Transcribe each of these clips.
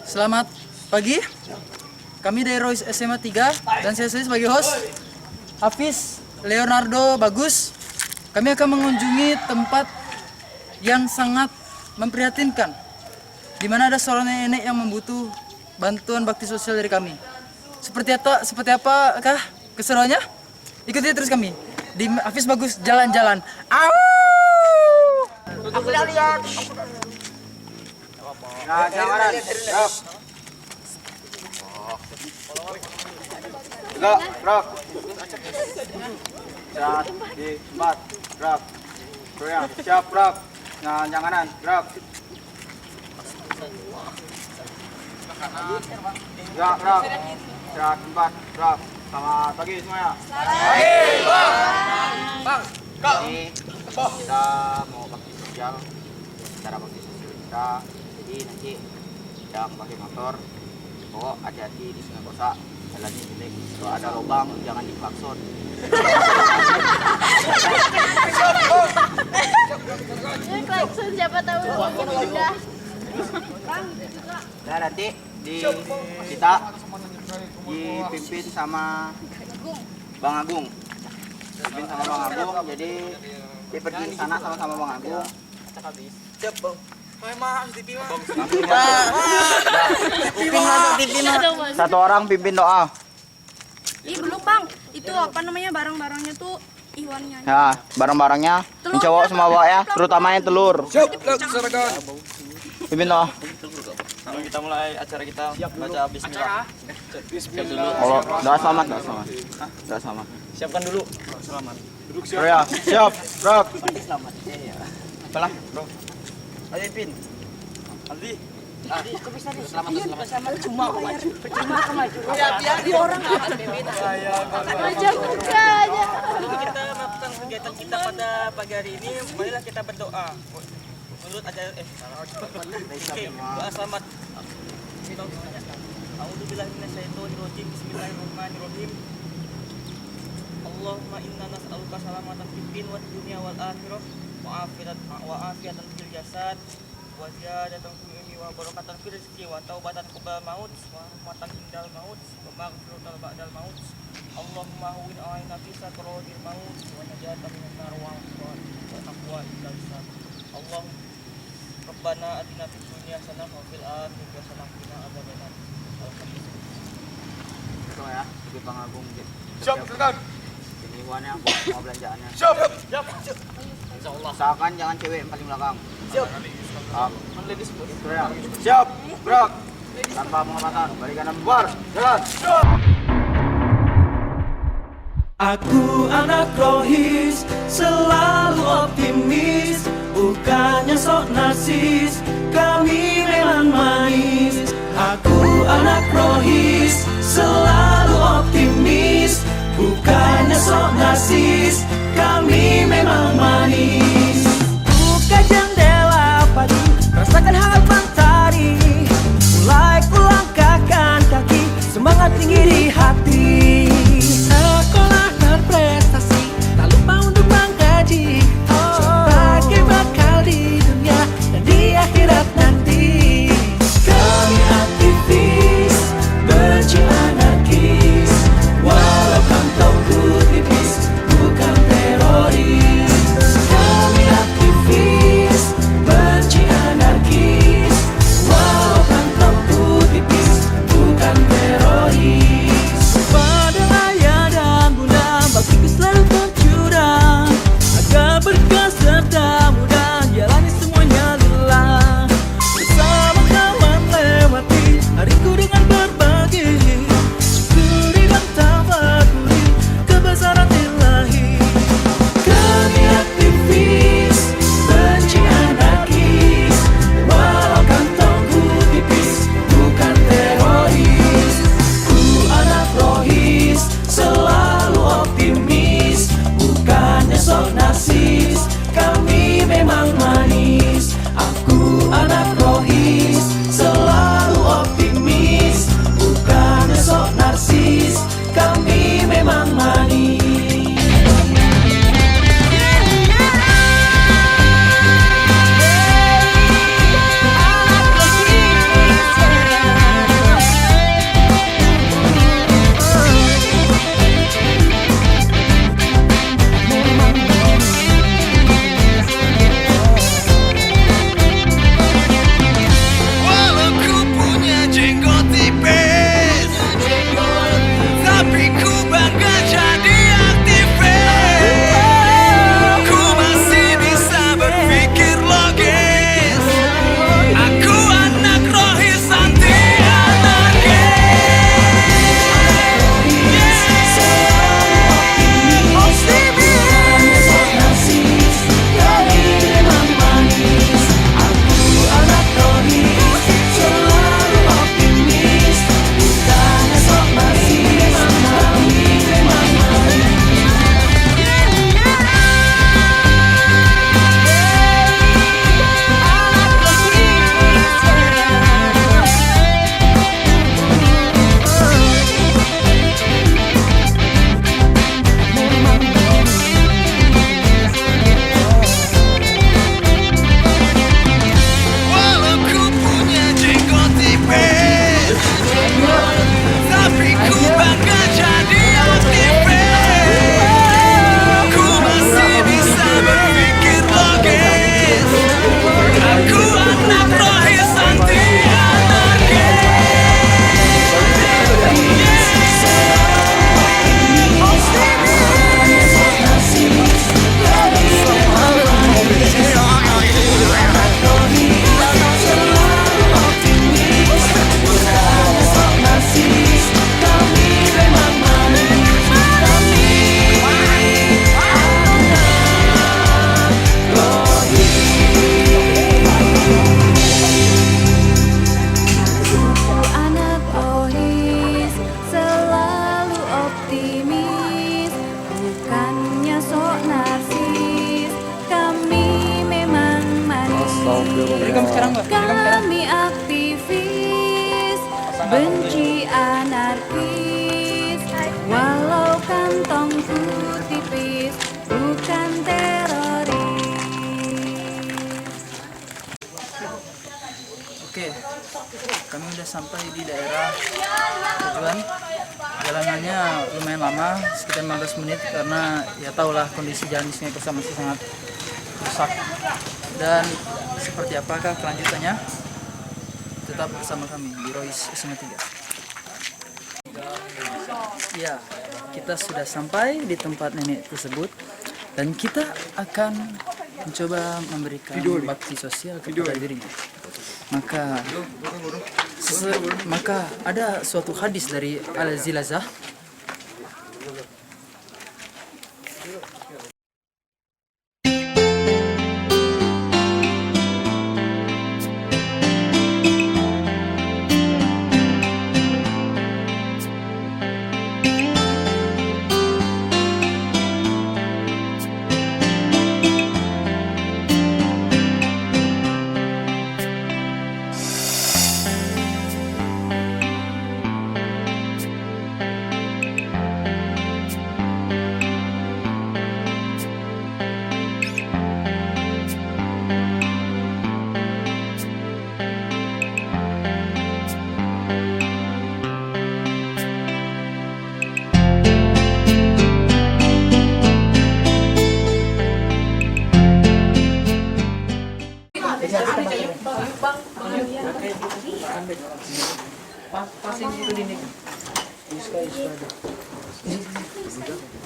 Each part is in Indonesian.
Selamat pagi. Kami dari Royce SMA 3 dan saya sebagai host Hafiz Leonardo Bagus. Kami akan mengunjungi tempat yang sangat memprihatinkan, di mana ada seorang nenek yang membutuh bantuan bakti sosial dari kami. Seperti apakah keseruannya? Ikuti terus kami di Hafiz Bagus Jalan-Jalan. Aku udah lihat. Nah, jangan. Gerak, gerak. Siap, di empat, gerak. Goyang, siap, gerak. Nah, janganan, gerak. Gerak, gerak. Siap, empat, gerak. Selamat pagi semuanya. Pagi, Bang. Ini kita mau bakti sosial. Cara bakti sosial kita. Jadi nanti yang pakai motor, bawa hati-hati di sungai kosa. Jalannya jelek, kalau ada lubang jangan diklakson. Klakson siapa tahu makin mudah. Nah nanti kita dipimpin sama Bang Agung. Dipimpin sama Bang Agung, jadi dia pergi ke sana sama Bang Agung. Siap Bang. Satu orang pimpin doa. Ih belum bang, itu apa namanya barang-barangnya tuh Iwannya. Ya, barang-barangnya mencoba semua bawa ya, terutama yang telur. Siap, pimpin doa. Sebelum kita mulai acara kita baca bismillah. Siap dulu. Oh, doa selamat, doa selamat. Doa selamat. Siapkan dulu. Selamat. Duduk siap. Ya, siap, bro. Apalah, bro. Ayo Pin. Aldi. Selamat cuma biar di orang aja buka aja. Kita melakukan kegiatan kita pada pagi hari ini. Marilah kita berdoa. Menurut ajaran doa selamat. A'udzubillahi minasyaitonirrajim. Bismillahirrahmanirrahim. Allahumma inna nas'aluka salamatan fid din wad dunya wal akhirah wa afiatan fil jasad wa ziyadatan fil ilmi wa barakatan fil rizqi wa taubatan qabla maut wa rahmatan indal maut wa maghfiratan ba'dal maut. Allahumma hawwin 'alaina fi sakaratil maut wa najatan minan nar wa taqwa illa hisab. Allah Rabbana atina fid dunya hasanah wa fil akhirati hasanah wa qina adzabannar. Alhamdulillah. Itu ya, itu Bang Agung. Siap, silakan. Ini uangnya mau belanjaannya. Siap. Insyaallah. Usahakan jangan cewek yang paling belakang. Siap. Itu ya. Siap, gerak. Tanpa pengamatan, balikan bubar. Jalan. Aku anak rohis, selalu optimis, bukannya sok narsis, kami memang manis. Aku anak rohis, selalu optimis, bukannya sok narsis, kami memang manis. Buka jendela pagi, rasakan hangat mentari, mulai kulangkahkan kaki, semangat tinggi di hati. Sekolah dan prestasi, tak lupa untuk mengkaji, sebagai bakal di dunia dan di akhirat nanti. Kami aktivis, benci anarkis, walau kantongku tipis, bukan teroris. Rekam sekarang, Mbak. Rekam sekarang. Kami aktivis benci anarkis, walau kantongku tipis, bukan teroris. Oke, kami udah sampai di daerah tujuan. Jalanannya lumayan lama, sekitar 15 menit karena ya tahulah kondisi jalan di sini masih sangat rusak. Dan seperti apakah kelanjutannya? Tetap bersama kami di Royce SMA 3. Ya, kita sudah sampai di tempat nenek tersebut dan kita akan mencoba memberikan bakti sosial kepada dirinya. Maka ada suatu hadis dari Al-Zilazah. Pasing itu dinding.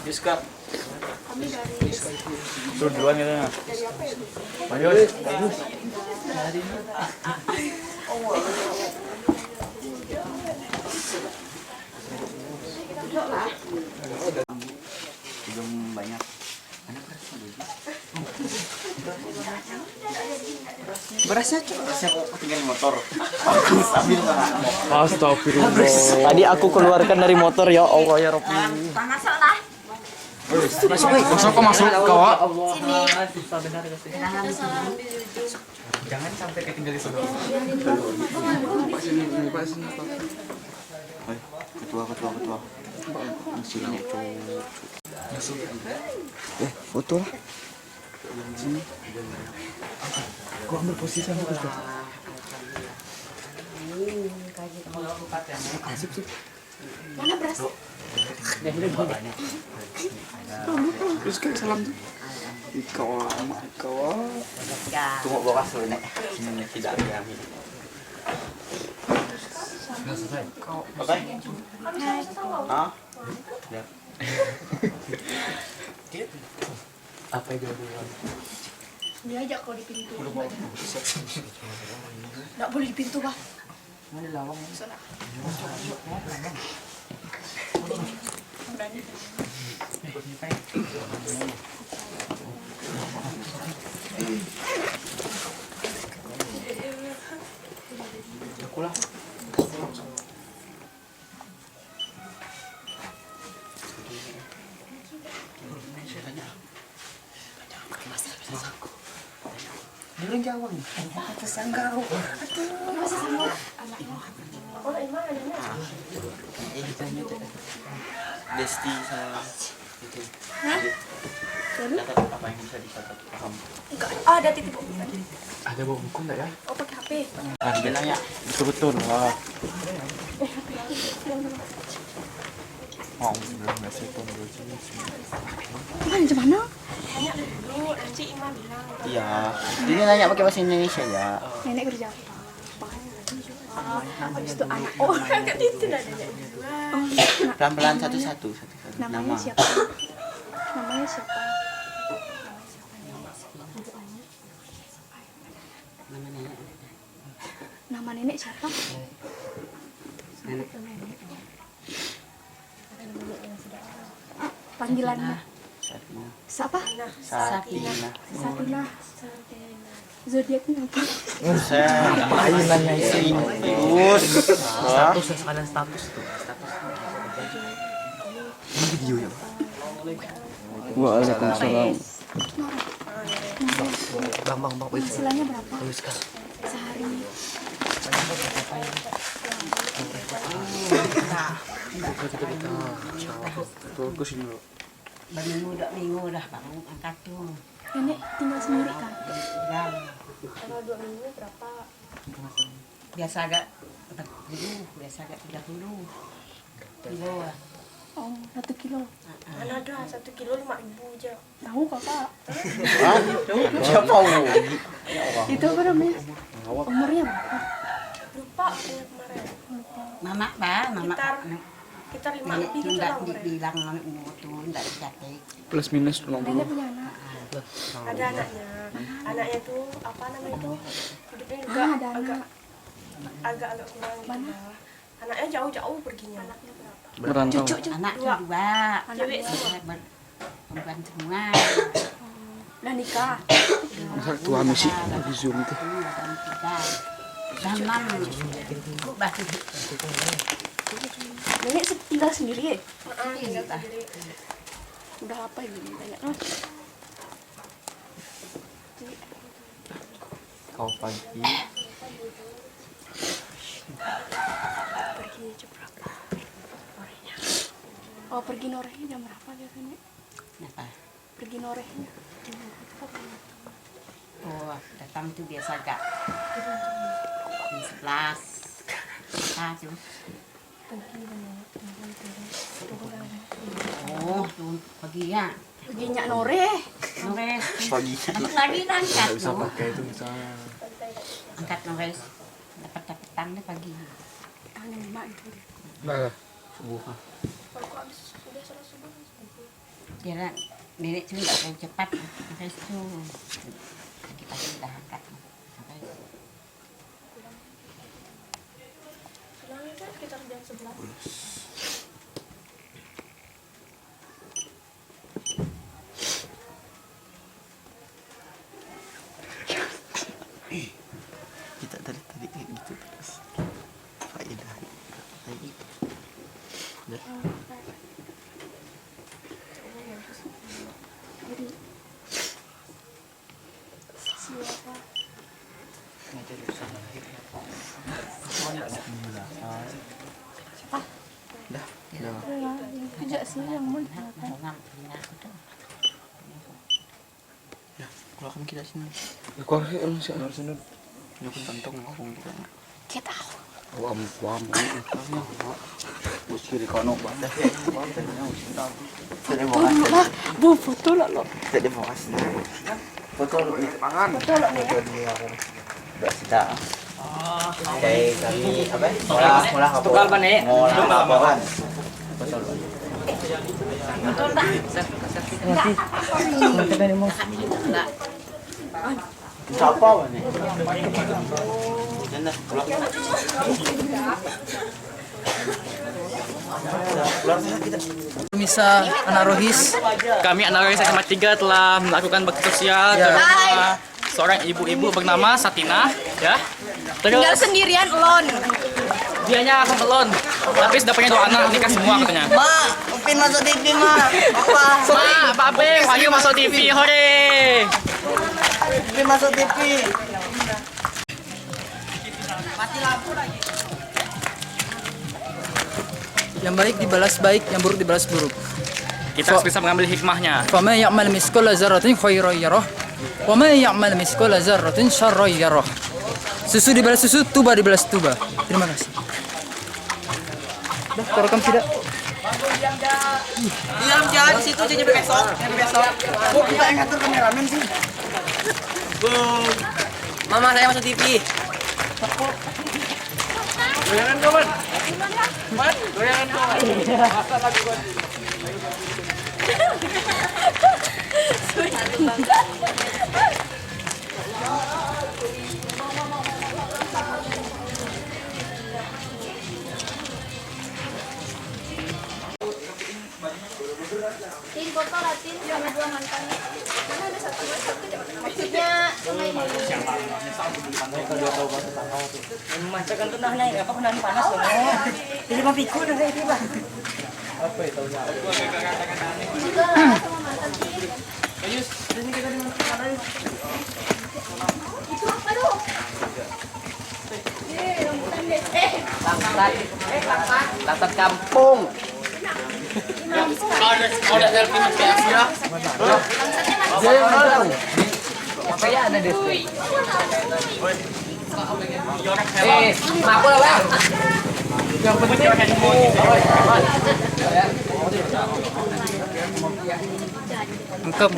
Yuska. Turun duluan gitu ya. Bagus. Belum banyak. Berasnya cuma aku tinggal di motor. Aku sambil Astagfirullah. Tadi aku keluarkan dari motor ya Allah ya Rabbi. masuk kawak. Jangan sampai ketinggalan di sana. Ketua. Masih ini foto lah. Sini. Gua ambil posisi sama kita. Mana beras? Terus kan salam tuh. Ikaw. Tunggu bawa kasur nek. Ini tidak ada. Oke. Hah? Ya. Apa yang dulu? Dia ajak kau di pintu. Nggak boleh di pintu, Pak. Mana lawang? Sana. Berani. Orang Jawa nih. Pesan kau. Desti saya itu. Hah? Dapat apa yang bisa dicatat paham? Enggak. Oh, ada titik buku. Ada bawa buku enggak ya? Oh, pakai HP. Bilang ya, betul. Wah. Oh, 19 tahun Macam mana? Iya. Dia nanya pakai bahasa Indonesia ya. Nenek kerja apa? Habis itu anak. Oh, kakak Tintin ada. Oh, Pelan-pelan satu-satu. namanya siapa? Namanya siapa? Nama nenek siapa? Panggilannya siapa? Satina. Satina. Zodiaknya apa? Saya mainannya ini. Status sekalian status tuh. Ini video ya. Waalaikumsalam. Bang, Penghasilannya berapa? bagus kan. Sehari. Bagus ini loh. Minggu dah baru angkat tuh. Nenek tinggal sendiri kan? Dan Kalau 2 minggu berapa? biasa agak 40, biasa agak 30 kilo lah. Oh, 1 kilo. Mana ada 1 kilo 5.000 aja. Tahu kakak? Siapa lu? Itu apa namanya? Umurnya berapa? Lupa punya kemarin. Mama bah, mama. Kita 5 Nenek lebih tuh kita enggak lah kemarin. dibilang umur tuh enggak dicatat. Plus minus 20. Nenek punya anak. Ada anaknya. Anaknya tuh apa namanya itu? Hidupnya juga Ada anak. agak kurang gitu lah. Anaknya jauh-jauh perginya. Anaknya berapa? Merantau. Anak Dua. dua. Cewek Perempuan semua. Udah nikah. Masa tua mesti di Zoom itu. Dan 6. Bah. Nenek tinggal sendiri ya? tinggal sendiri. Udah apa ini tanya? Oh, Kau pagi. pergi jam berapa? Norehnya. Oh, pergi norehnya jam berapa biasanya? Apa? Pergi norehnya. Oh, datang tuh biasa agak jam 11. Terus oh, tuh pagi ya. Perginya noreh. Nores. Pagi. Dapat lagi angkat. Bisa pakai itu misalnya. Angkat nores. Dapat petang deh pagi. Tangan mak itu. Nah, subuh. Kalau kok habis udah salah subuh. Kira nenek tuh nggak terlalu cepat. Nores tuh pagi-pagi udah angkat. Sampai Pulangnya kan sekitar jam 11. Kita dari tadi kayak gitu terus. Faedah. Lagi. Jadi siapa? Dah. Ya, yang kerja sih yang mau ngam aku tuh. Ya, kalau kamu kita sini. Kau harus harus nut. Ya aku tantong ngomong kita. kita tahu. Wam. Bos kiri kono banget. Tadi mau kasih. Lah, bu foto lah lo. Tadi mau kasih. Foto lu di tangan. Foto lo nih. Udah sudah. Kayak kami apa? Mola kapal. Tukal ba nih? Mola kapalan. Foto lu. Siapa nih? Jangan pulang. Misa anak Rohis. Kami anak Rohis SMA 3 telah melakukan bakti sosial ke rumah seorang ibu-ibu bernama Satina, ya. Tinggal Terus sendirian alone. dianya akan alone, tapi sudah punya 2 anak nikah semua katanya. Ma, Upin masuk TV, Ma. Apa? Ma, Pak Beng, panggil masuk TV, hore. Upin masuk TV. Yang baik dibalas baik, yang buruk dibalas buruk. Kita harus bisa mengambil hikmahnya. Faman ya'mal miskala dzarratin khairan yarah, wa man ya'mal miskala dzarratin syarran yarah. Susu dibalas susu, tuba dibalas tuba. Terima kasih. Dah, terekam tidak? Diam jangan di situ jadi besok. Kok kita yang ngatur kameramen sih? Mama saya masuk TV. Goyangan kawan. Man, goyangan kawan. Tin foto Latin sama 2 mantannya. Mana ada satu maksudnya sungai ini. Masakan tuh nah naik apa kena panas loh. Jadi mau pikul udah kayak gitu, Bang. Juga sama mantan Tin. Latar kampung. Ada selfie mas kayak ya. Makanya ada deh. Ngaku lah bang. Yang penting Engkau.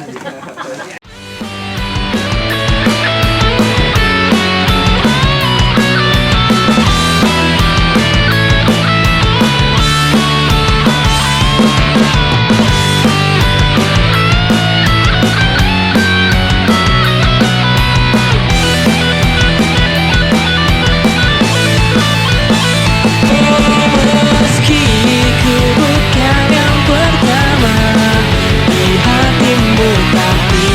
Meski ku bukan yang pertama di hatimu, tapi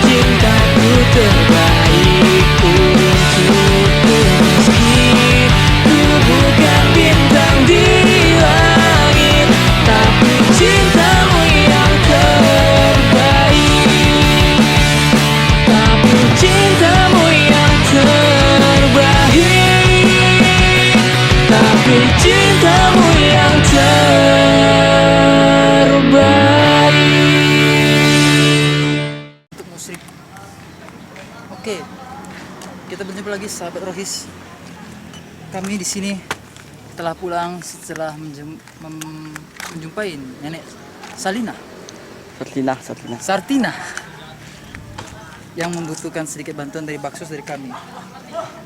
cintaku terbaik untukmu. Meski ku bukan bintang di langit, tapi cintamu yang terbaik. Tapi cintamu yang terbaik. Tapi cintamu yang terbaik. Untuk musrik. Oke. Kita berjumpa lagi sahabat Rohis. Kami di sini telah pulang setelah menjumpai nenek Sartina yang membutuhkan sedikit bantuan dari baksos dari kami.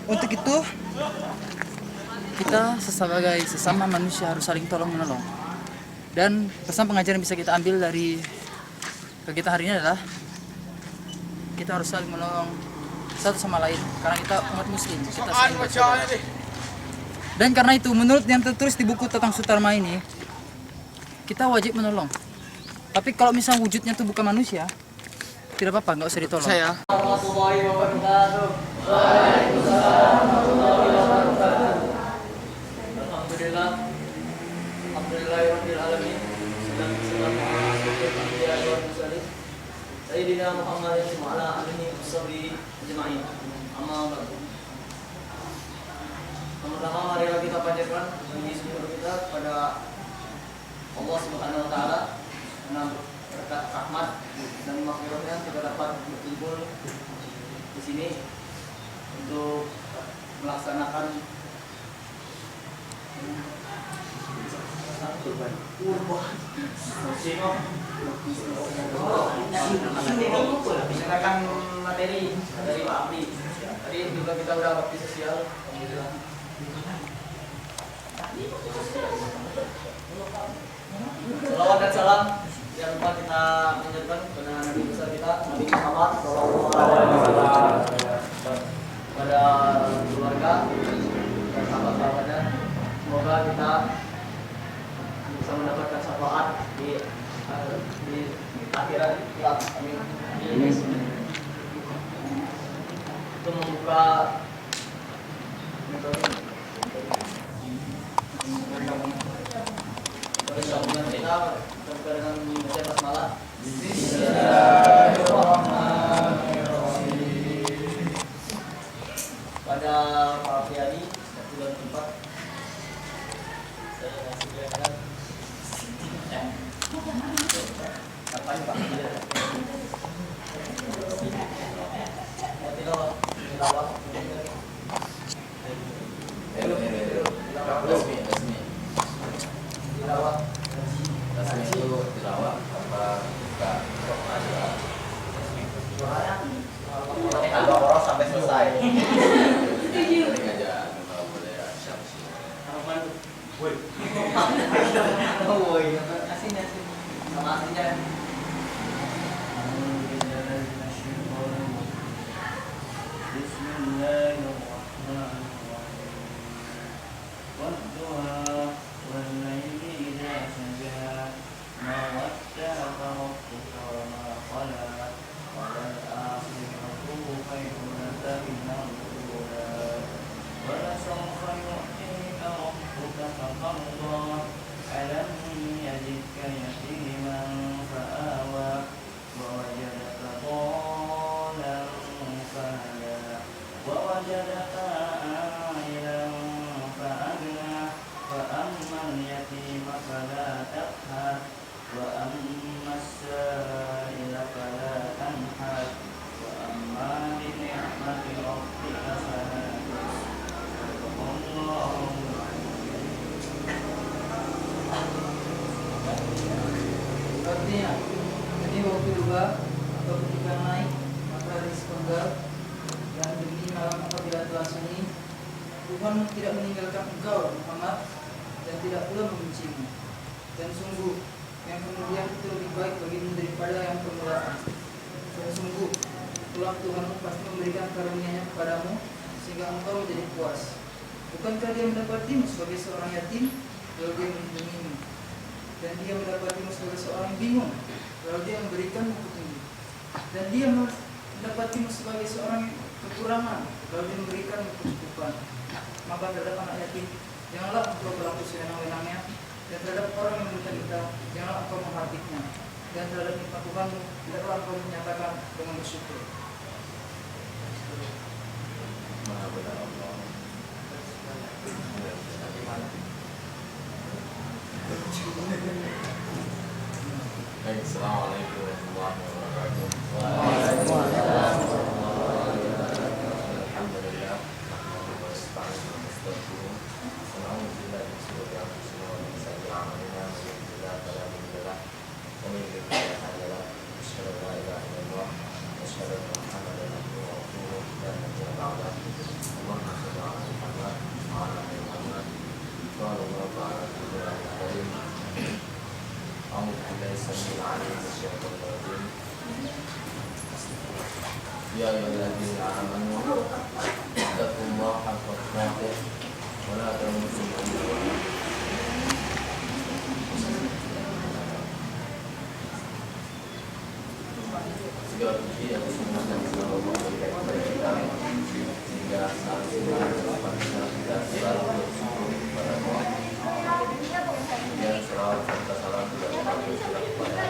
Untuk itu kita sebagai sesama manusia harus saling tolong menolong. Dan pesan pengajaran bisa kita ambil dari kegiatan hari ini adalah kita harus saling menolong satu sama lain karena kita umat muslim, kita saling bersaudara. Dan karena itu menurut yang tertulis di buku tentang Sutarma ini, kita wajib menolong. Tapi kalau misalnya wujudnya itu bukan manusia, tidak apa-apa, nggak usah ditolong. Alhamdulillahirrahmanirrahim. Sayyidina Muhammad wa ala alihi washabihi ajma'in. Amma ba'du. Pertama marilah kita panjatkan puji syukur kita kepada Allah Subhanahu wa taala karena berkat rahmat dan maghfirah-Nya kita dapat berkumpul di sini untuk melaksanakan kurban. Bicarakan materi dari Pak Abdi. Tadi juga kita udah bakti sosial. Alhamdulillah. Salawat dan salam yang lupa kita mengucapkan kepada Nabi besar kita Nabi Muhammad SAW, pada keluarga dan sahabat-sahabatnya. Semoga kita bisa mendapatkan syafaat di akhirat kelak. Amin. Itu membuka gabungan kita dengan membaca basmalah. Pada Pak Fiadi waktu dan tempat saya kasih kelihatan kapan Pak tilawah sampai selesai. Sama aslinya. ووجدك عائلا فأغنى وأما السائل فلا تنهر وأما بنعمة ربك فحدث صدق الله Artinya, jadi waktu duha atau ketika naik matahari sepenggal dan demi malam apabila telah sunyi, Tuhan tidak meninggalkan engkau Muhammad dan tidak pula membencimu. Dan sungguh yang kemudian itu lebih baik bagimu daripada yang permulaan. Dan sungguh kelak Tuhanmu pasti memberikan karunia-Nya kepadamu sehingga engkau menjadi puas. Bukankah Dia mendapatimu sebagai seorang yatim lalu Dia melindungimu, dan Dia mendapatimu sebagai seorang yang bingung lalu Dia memberikanmu petunjuk, dan Dia mendapatimu sebagai seorang yang kekurangan lalu Dia memberikanmu kecukupan. Maka terhadap anak yatim janganlah engkau berlaku sewenang-wenangnya, dan terhadap orang yang meminta engkau janganlah engkau menghartiknya, dan terhadap nikmat Tuhanmu tidaklah engkau menyatakan dengan bersyukur. Maha benar Allah. Baik, assalamualaikum warahmatullahi wabarakatuh. Waalaikumsalam. Alhamdulillah. Ya ayyuhalladzina amanu taqullaha haqqa tuqatih wa la tamutunna illa wa antum muslimun. Segala puji atas nama dan selalu memberikan kepada kita sehingga saat ini kita selalu bersyukur kepada Allah. Dan selalu serta salam juga kepada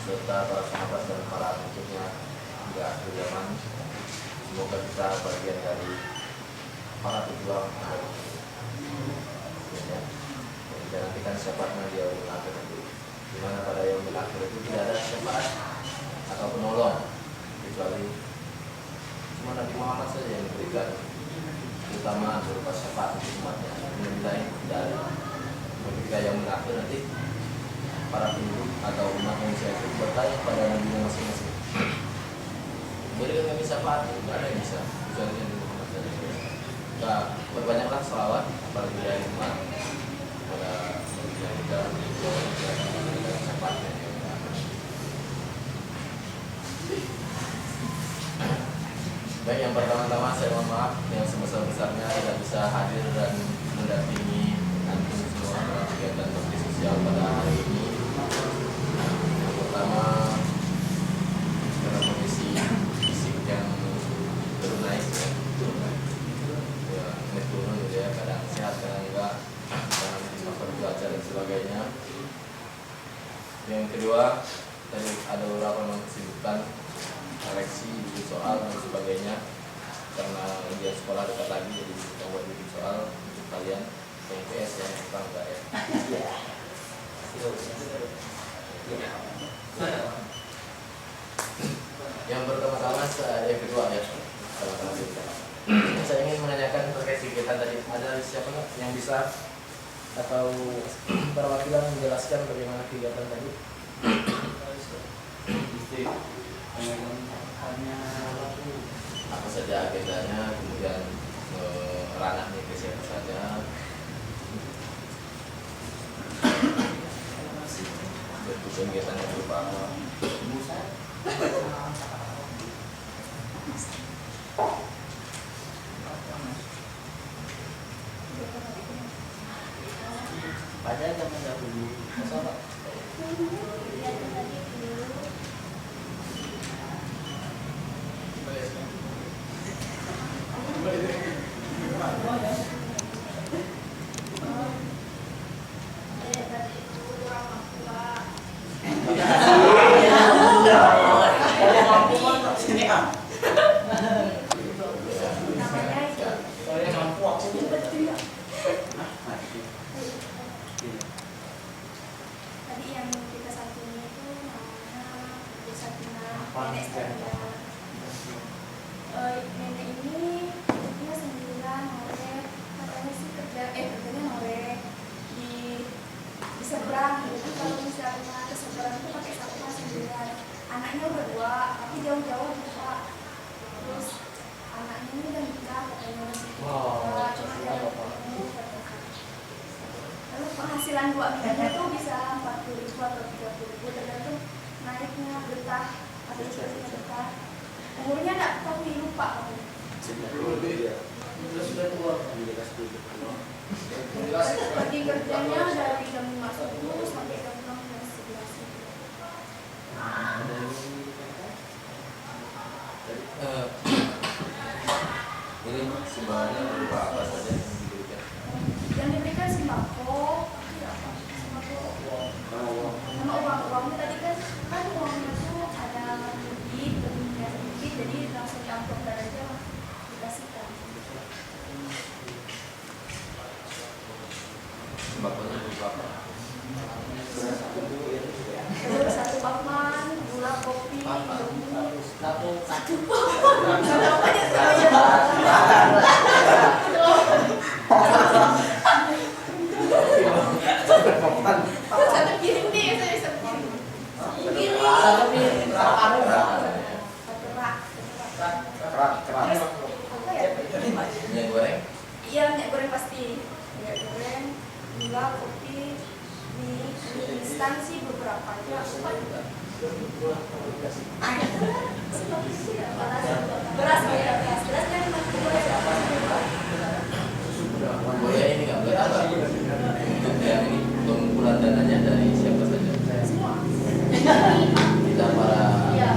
serta para sahabat dan para pengikutnya hingga akhir zaman. Semoga kita bagian dari para pejuang dan kita nantikan syafaatnya di yaumil akhir nanti, di mana pada yaumil akhir itu tidak ada syafaat atau penolong kecuali cuma Nabi Muhammad saja yang diberikan, terutama berupa syafaat untuk umatnya. Yang lain tidak ada. Ketika yaumil akhir nanti para penduduk atau umat manusia itu bertanya pada nabinya masing-masing, berikan kami syafaat, tidak ada yang bisa kecuali Nabi Muhammad saja. Kita berbanyaklah salawat apalagi dari umat pada nabinya kita dan syafaatnya. Baik, yang pertama-tama saya mohon maaf yang sebesar-besarnya tidak bisa hadir dan mendampingi antum semua dalam kegiatan bakti sosial pada hari ini. Yang pertama, karena kondisi fisik yang turun naik ya, naik turun gitu ya, kadang sehat kadang enggak, kadang faktor cuaca dan sebagainya. Yang kedua, tadi ada beberapa memang kesibukan koreksi bikin soal dan sebagainya, karena ujian sekolah dekat lagi, jadi kita buat bikin soal untuk kalian yang PS ya, bukan enggak ya. Yang pertama-tama, yang kedua ya, saya ingin menanyakan terkait kegiatan tadi. Ada siapa nggak yang bisa atau perwakilan menjelaskan bagaimana kegiatan tadi? Apa saja agendanya, kemudian ranahnya ke siapa saja, dan kegiatannya berupa apa? Padahal zaman dahulu, masalah. nenek saya. Nenek ini hidupnya sendirian, ngorek, katanya sih kerjanya ngorek di seberang. Jadi kalau misalnya ke seberang itu pakai sampah sendirian. Anaknya udah 2, tapi jauh-jauh juga. Terus anaknya ini udah nikah, katanya masih juga, cuma jarang ketemu. Lalu penghasilan 2 minggunya tuh bisa 40.000 atau 30.000 tergantung naiknya betah atau istrinya betah. Umurnya enggak tahu, lupa aku. Sudah tua. Pergi kerjanya dari jam 5 subuh sampai jam 6 jam 11. Ini sumbangannya berupa apa saja yang diberikan? Yang diberikan sembako, sembako sama uangnya tadi kan uangnya tuh ada lebih jadi langsung diamplop aja dikasihkan. Sembakonya berupa apa? Terus 1 bakwan, gula, kopi, indomie. Satu. Satu piring deh, saya satu piring. Satu piring. Satu rak. Terus apa ya? Minyak goreng? Iya, minyak goreng pasti. Minyak goreng, gula, kopi, mie instan sih beberapa aja. Apa juga? Beras kan Buaya ini nggak boleh apa? Untuk yang ini pengumpulan dananya dari siapa saja? semua. Kita para Iya.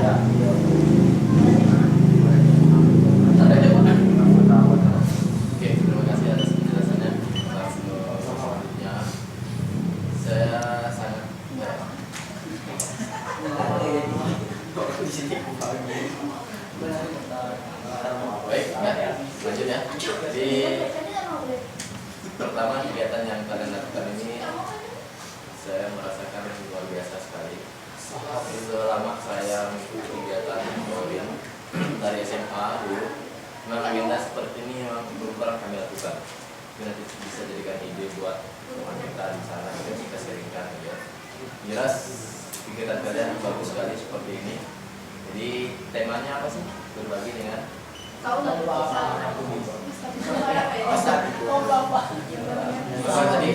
ada jawab. Oke, terima kasih atas penjelasannya. Selanjutnya saya sangat baik, lanjut ya. Jadi pertama kegiatan yang kalian lakukan ini saya merasakan luar biasa sekali. Selama saya mengikuti kegiatan Boring dari SMA dulu, memang agenda seperti ini memang belum pernah kami lakukan. Ini nanti bisa jadikan ide buat teman kita di sana dan kita sharingkan ya. Jelas pikiran kalian bagus sekali seperti ini. Jadi temanya apa sih? Berbagi dengan Tahu nggak? Maka tadi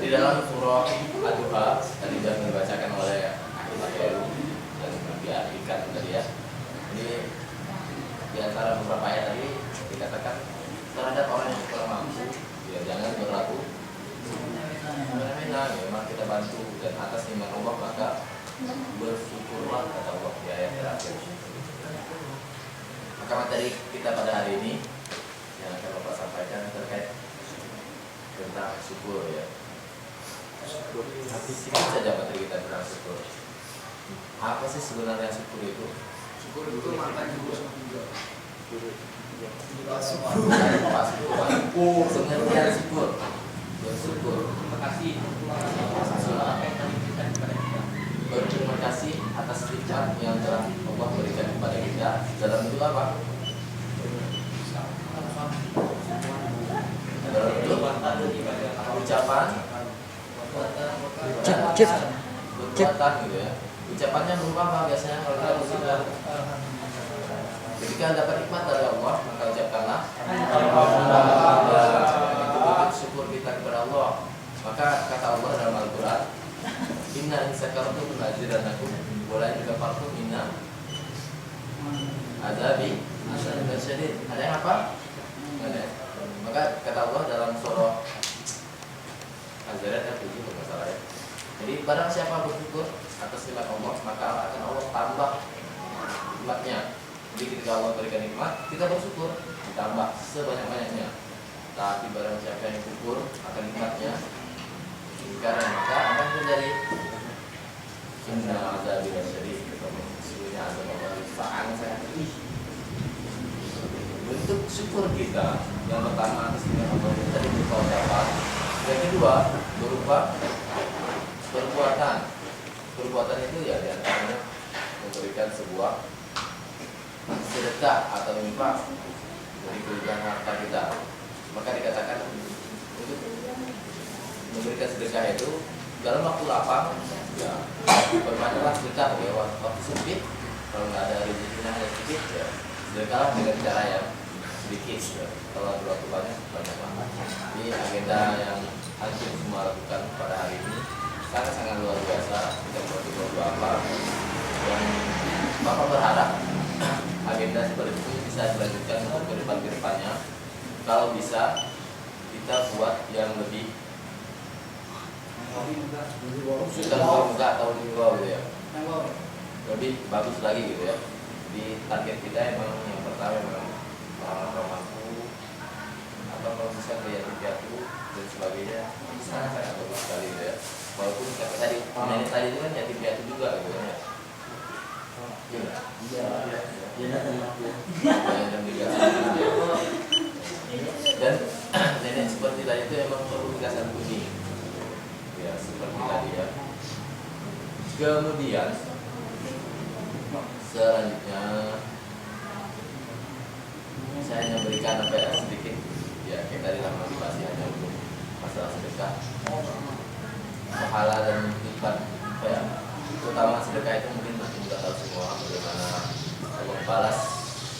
di dalam surah Ad-Duha tadi sudah dibacakan oleh Akhil dan Ikan tadi ya. Jadi di antara beberapa ayat tadi dikatakan terhadap orang yang kurang mampu, ya jangan berlaku semena-mena. Memang kita bantu dan atas nikmat Allah maka bersyukurlah kata Allah di ayat terakhir. Maka materi kita pada hari ini yang akan Bapak sampaikan terkait tentang syukur ya. Syukur. Singkat saja materi kita tentang syukur. Apa sih sebenarnya syukur itu? Syukur itu makan juga. Pengertian syukur. Bersyukur. Terima kasih. Berterima kasih atas nikmat yang telah Allah berikan kepada kita. Dalam bentuk apa? Dalam bentuk ucapan, perbuatan gitu ya. Ucapannya berupa apa biasanya kalau kita bersyukur? Ketika dapat nikmat dari Allah, maka ucapkanlah itu bentuk syukur kita kepada Allah. Maka kata Allah dalam Al-Quran, Inna insakartum lazidannakum wa la in kafartum inna azabi lasyadid. Ada yang apa? Ada. Maka kata Allah dalam surah Az-Zariyat ayat 7 kalau nggak salah ya. Jadi barang siapa bersyukur atas nikmat Allah, maka akan Allah tambah nikmatnya. Jadi ketika Allah berikan nikmat, kita bersyukur ditambah sebanyak-banyaknya. Tapi barang siapa yang kufur akan nikmatnya, ingkaran, maka akan terjadi inna azabi lasyadid. Sesungguhnya azab Allah sangat pedih. Bentuk syukur kita yang pertama atas nikmat Allah tadi berupa ucapan, yang kedua berupa perbuatan. Perbuatan itu ya diantaranya memberikan sebuah sedekah atau infak dari kelebihan harta kita. Maka dikatakan untuk memberikan sedekah itu dalam waktu lapang, ya berbanyaklah sedekah ya, waktu sempit kalau nggak ada rezekinya yang sedikit ya sedekahlah dengan cara yang sedikit ya. Kalau ada waktu banyak banyak. Ini agenda yang antum semua lakukan pada hari ini sangat luar biasa. Kita berdoa apa dan Bapak berharap agenda seperti itu bisa dilanjutkan untuk kedepannya. Kalau bisa kita buat yang lebih terbuka atau lebih wow gitu ya, lebih bagus lagi gitu ya. Di target kita emang yang pertama memang orang mampu atau kalau bisa ke yatim piatu dan sebagainya sangat bagus sekali gitu ya. Walaupun kayak tadi nenek tadi itu kan yatim piatu juga gitu kan ya. Dan nenek seperti tadi itu emang perlu dikasih kuning ya, seperti tadi ya. Kemudian selanjutnya saya hanya berikan apa ya sedikit ya, kayak tadi lah motivasi hanya untuk masalah sedekah, pahala dan nikmat apa ya, terutama sedekah itu mungkin kita tahu semua bagaimana Allah balas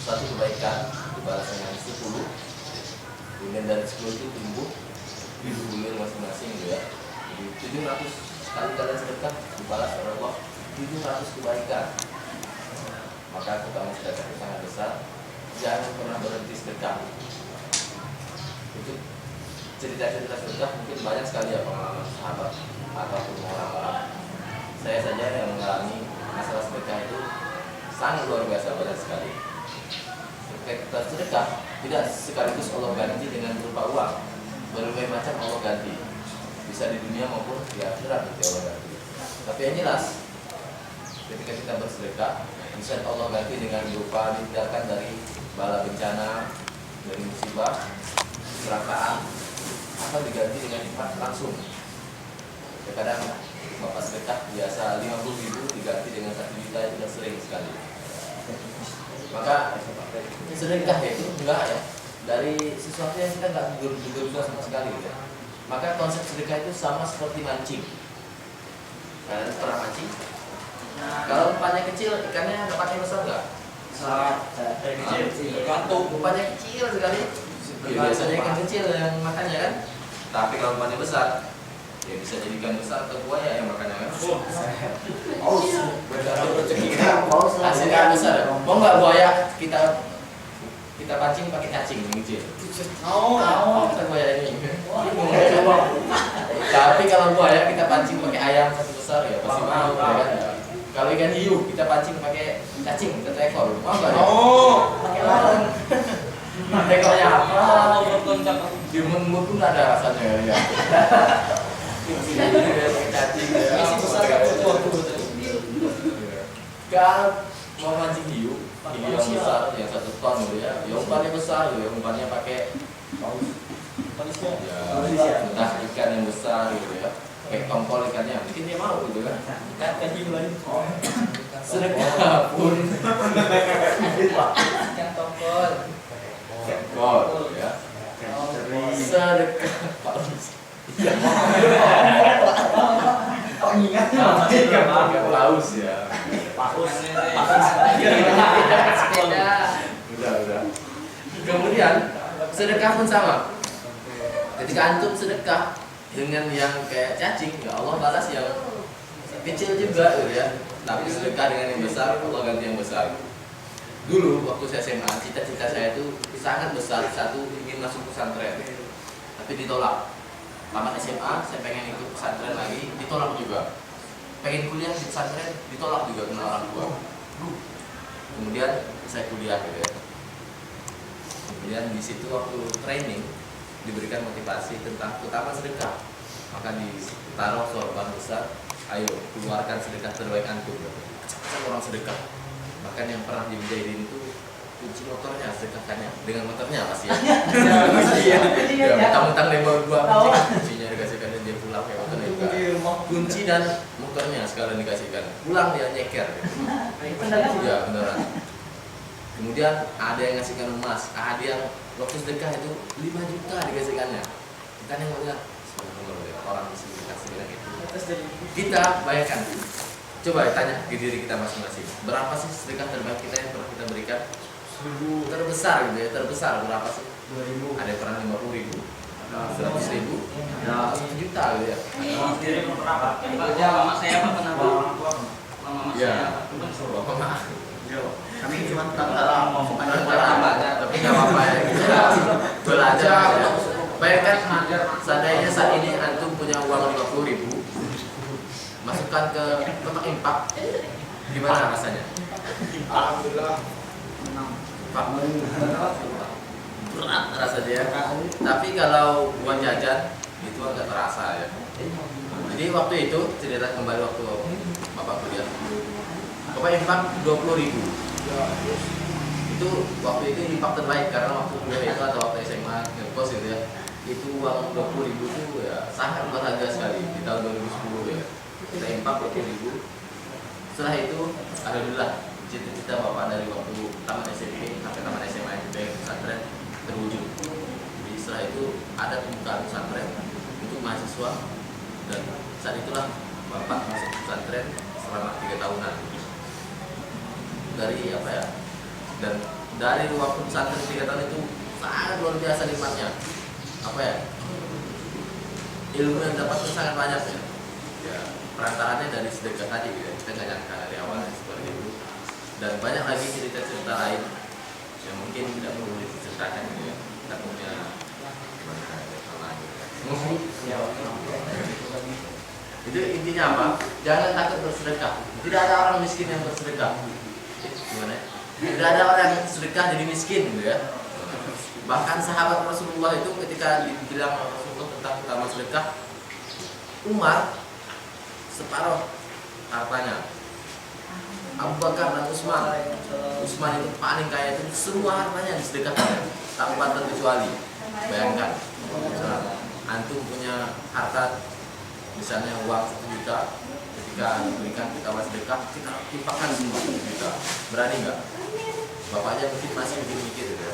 satu kebaikan dibalas dengan 10, kemudian dari 10 itu tumbuh 7 bulir masing-masing gitu ya. Jadi 700 kali kalian sedekah dibalas oleh Allah 700 kebaikan. Maka keutamaan sedekah itu sangat besar. Jangan pernah berhenti sedekah. Itu cerita-cerita sedekah mungkin banyak sekali ya, pengalaman sahabat ataupun orang-orang. Saya saja yang mengalami masalah sedekah itu sangat luar biasa, banyak sekali. Sedekah tidak sekaligus Allah ganti dengan berupa uang. Berbagai macam Allah ganti, bisa di dunia maupun di akhirat nanti Allah ganti. Tapi yang jelas, ketika kita bersedekah, bisa Allah ganti dengan berupa dihindarkan dari bala bencana, dari musibah, kecelakaan, atau diganti dengan infak langsung. Kadang bapak sedekah biasa 50.000 diganti dengan 1 juta itu sudah sering sekali. Maka sedekah itu enggak ya dari sesuatu yang kita nggak duga sama sekali ya. Maka konsep sedekah itu sama seperti mancing. Kalian pernah mancing? Kalau umpannya kecil, ikannya nggak pakai besar nggak? Waktu umpannya kecil sekali, ya, biasanya ikan kecil yang makannya kan. Tapi kalau umpannya besar, ya bisa jadi ikan besar atau buaya yang makannya kan. Hasilnya besar. Mau nggak buaya kita pancing pakai cacing yang kecil? Kita buaya ini. Tapi kalau buaya kita pancing pakai ayam satu besar ya pasti mau ya kan. Kalau ikan hiu kita pancing pakai cacing 1 ekor, mau nggak? Pakai larang. Ekornya apa? Di mulut pun ada rasanya ya. Cacing. Isi besar kan kalau mau mancing hiu yang besar yang 1 ton gitu ya, yang umpannya besar gitu ya, umpannya pakai entah ikan yang besar gitu ya, kayak tongkol ikannya, mungkin dia mau gitu kan. Ikan hiu lagi. Sedekah pun ikan tongkol. Tongkol ya. Sedekah ikan paus ya. Udah. Kemudian sedekah pun sama. Ketika antum sedekah dengan yang kayak cacing, ya Allah balas yang kecil juga gitu ya. Tapi sedekah dengan yang besar, Allah ganti yang besar. Dulu waktu saya SMA, cita-cita saya itu sangat besar. Satu, ingin masuk pesantren, tapi ditolak. Tamat SMA, saya pengen ikut pesantren lagi, ditolak juga. Pengen kuliah di pesantren, ditolak juga sama orang tua. Kemudian saya kuliah gitu ya. Kemudian di situ waktu training diberikan motivasi tentang utama sedekah. Maka ditaruh sorban besar, ayo keluarkan sedekah terbaik antum. Kecil orang sedekah. Bahkan yang pernah dijadiin itu kunci motornya, sedekahkannya dengan motornya pasti ya. Mentang-mentang dia bawa kuncinya dikasihkan dan dia pulang kayak motornya juga. Kunci dan motor motornya sekalian dikasihkan, pulang dia nyeker. Iya beneran. Kemudian ada yang ngasihkan emas, ada yang waktu sedekah itu 5 juta dikasihkannya. Kita nengoknya orang di sini dikasih bilang itu. Kita bayangkan, coba tanya ke diri kita masing-masing, berapa sih sedekah terbaik kita yang pernah kita berikan? Terbesar gitu ya, terbesar berapa sih? 2.000. Ada yang pernah 50.000, 100.000, 1 juta gitu ya. Mama saya pernah mama Ya, mama. kami cuma perantara Tapi nggak apa-apa ya. Belajar. Bayangkan seandainya saat ini antum punya uang 50.000, masukkan ke kotak infak, gimana rasanya? Alhamdulillah. Pak, berat rasanya ya. Tapi kalau buat jajan itu agak terasa ya. Jadi waktu itu cerita kembali waktu bapak kuliah, bapak infak 20.000. Itu waktu itu infak terbaik karena waktu kuliah itu atau waktu SMA ngekos gitu ya. Itu uang 20.000 itu ya sangat berharga sekali di tahun 2010 ya. Kita infak 20.000. Setelah itu alhamdulillah cita-cita bapak dari waktu taman SMP sampai taman SMA itu pesantren terwujud. Jadi setelah itu ada pembukaan pesantren untuk mahasiswa dan saat itulah bapak masuk pesantren selama 3 tahunan. Dari apa ya? Dan dari waktu pesantren 3 tahun itu sangat luar biasa nikmatnya. Apa ya? Ilmu yang dapat sangat banyak ya. Ya, perantaranya dari sedekah tadi gitu ya. Kita nggak nyangka dari awalnya seperti itu. Dan banyak lagi cerita-cerita lain yang mungkin tidak perlu diceritakan gitu ya. Kita punya itu intinya apa? Jangan takut bersedekah. Tidak ada orang miskin yang bersedekah. Gimana? Tidak ada orang yang sedekah jadi miskin gitu ya. Bahkan sahabat Rasulullah itu ketika dibilang Rasulullah tentang utama sedekah, Umar separuh hartanya, Abu Bakar dan Utsman itu paling kaya, itu semua hartanya disedekahkan tanpa terkecuali. Bayangkan, antum punya harta misalnya uang 1 juta, ketika diberikan kita sedekah, kita infakkan semua 1 juta. Berani nggak? Bapaknya mungkin masih mikir-mikir gitu ya.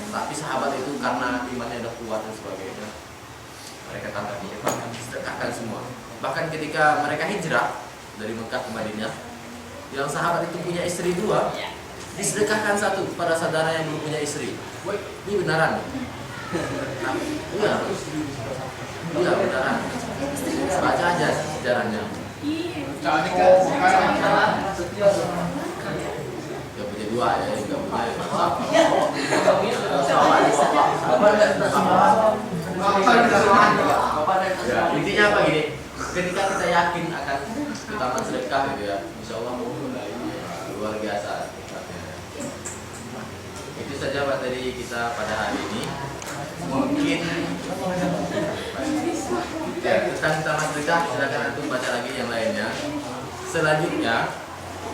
Tapi sahabat itu karena imannya udah kuat dan sebagainya, mereka tangkap infakkan, sedekahkan semua. Bahkan ketika mereka hijrah dari Mekah ke Madinah, yang sahabat itu punya istri 2, disedekahkan 1 pada saudara yang belum punya istri. Ini benaran. Iya. Iya benaran. Baca aja sejarahnya. Ya punya 2 ya, nggak punya. Ya, intinya apa gini? Ketika kita yakin akan utama sedekah gitu ya, insya Allah luar biasa. Itu saja materi kita pada hari ini. Mungkin ya, tentang utama sedekah silakan antum baca lagi yang lainnya. Selanjutnya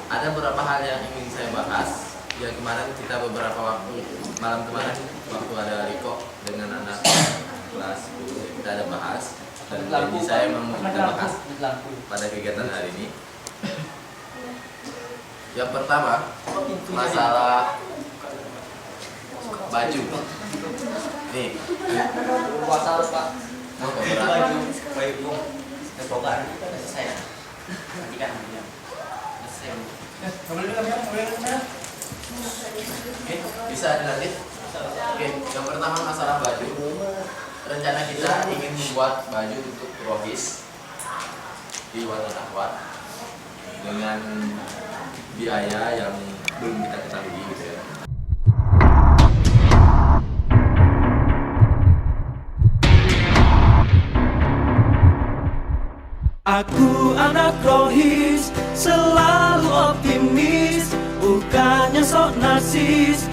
ada beberapa hal yang ingin saya bahas. Yang kemarin kita beberapa waktu malam kemarin waktu ada Riko dengan anak kelas 10 kita ada bahas. Dan janji saya mau kita bahas pada kegiatan hari ini. Yang pertama masalah baju. Nih, Puasa Pak. mau beberapa Baju Escobar saya. Perhatikan dia. Oke, bisa dilanjut. Oke, yang pertama masalah baju. Rencana kita ingin membuat baju untuk Rohis di Wadon Akhwat dengan biaya yang belum kita ketahui gitu ya. Aku anak Rohis, selalu optimis, bukannya sok narsis.